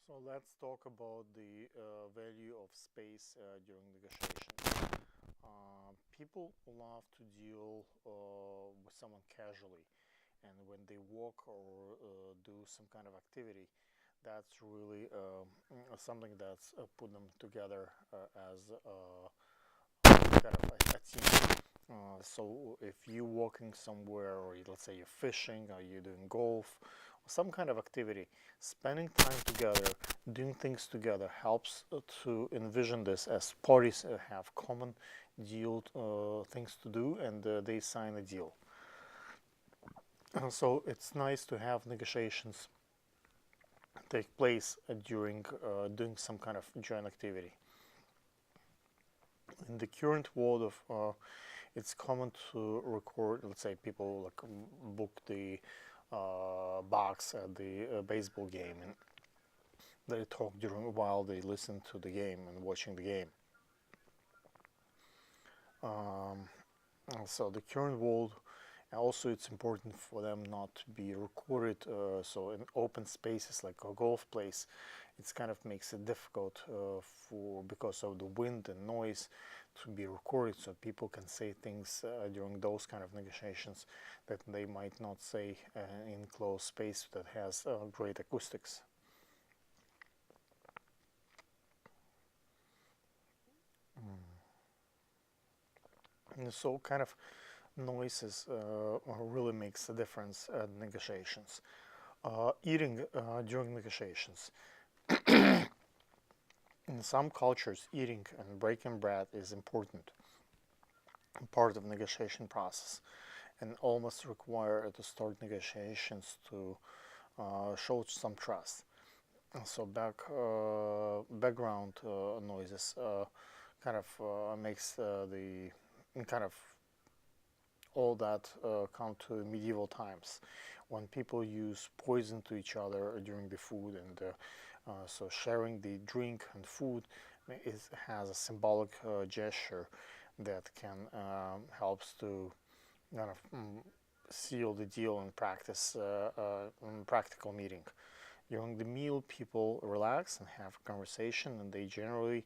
So let's talk about the value of space during negotiations. People love to deal with someone casually, and when they walk or do some kind of activity, that's really something that's put them together as kind of a team. So if you're walking somewhere, or let's say you're fishing, or you're doing golf, some kind of activity, spending time together, doing things together helps to envision this as parties have common deal things to do, and they sign a deal. So it's nice to have negotiations take place during doing some kind of joint activity. In the current world of it's common to record, let's say people like book the box at the baseball game, and they talk during while they listen to the game and watching the game. Um, so the current world, also it's important for them not to be recorded. So in open spaces like a golf place, it's kind of makes it difficult for because of the wind and noise to be recorded, so people can say things during those kind of negotiations that they might not say in closed space that has great acoustics. And so kind of noises really makes a difference at negotiations. Eating during negotiations. In some cultures, eating and breaking bread is important part of negotiation process, and almost require to start negotiations to show some trust. So background noises kind of makes the kind of all that come to medieval times when people use poison to each other during the food, and so sharing the drink and food has a symbolic gesture that can helps to kind of seal the deal in practice, in practical meeting. During the meal, people relax and have a conversation, and they generally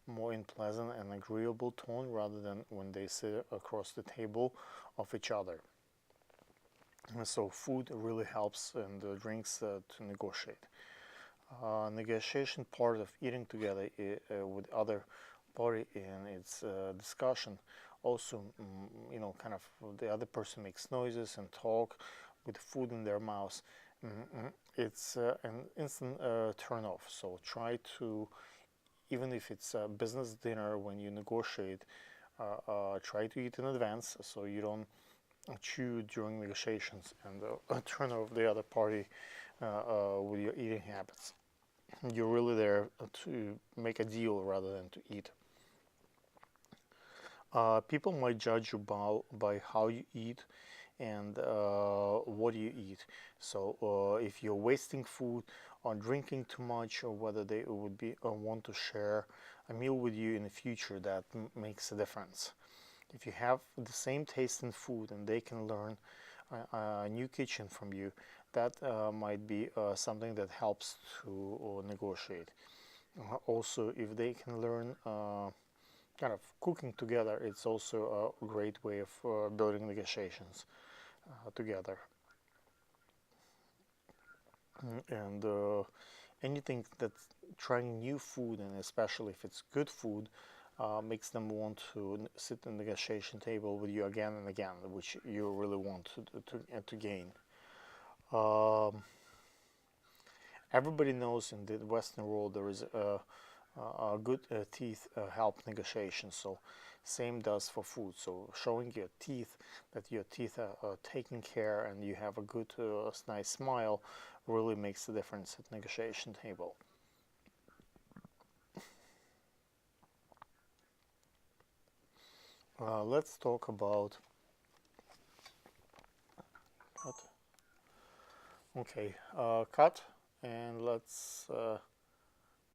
more in pleasant and agreeable tone rather than when they sit across the table of each other. And so food really helps, and the drinks to negotiate. Negotiation part of eating together with other party in its discussion also, kind of the other person makes noises and talk with food in their mouths. It's an instant turn off. So try to, even if it's a business dinner, when you negotiate, try to eat in advance so you don't chew during negotiations and turn off the other party with your eating habits. You're really there to make a deal rather than to eat. People might judge you by how you eat and what you eat. So if you're wasting food or drinking too much, or whether they would be want to share a meal with you in the future, that makes a difference. If you have the same taste in food and they can learn a new kitchen from you, that might be something that helps to negotiate. Also, if they can learn kind of cooking together, it's also a great way of building negotiations together. And anything that's trying new food, and especially if it's good food, makes them want to sit at the negotiation table with you again and again, which you really want to gain. Um, Everybody knows in the Western world there is good teeth help negotiations. So same does for food. So showing your teeth that your teeth are taken care and you have a good, nice smile really makes a difference at negotiation table. Let's talk about cut. Okay, cut, and let's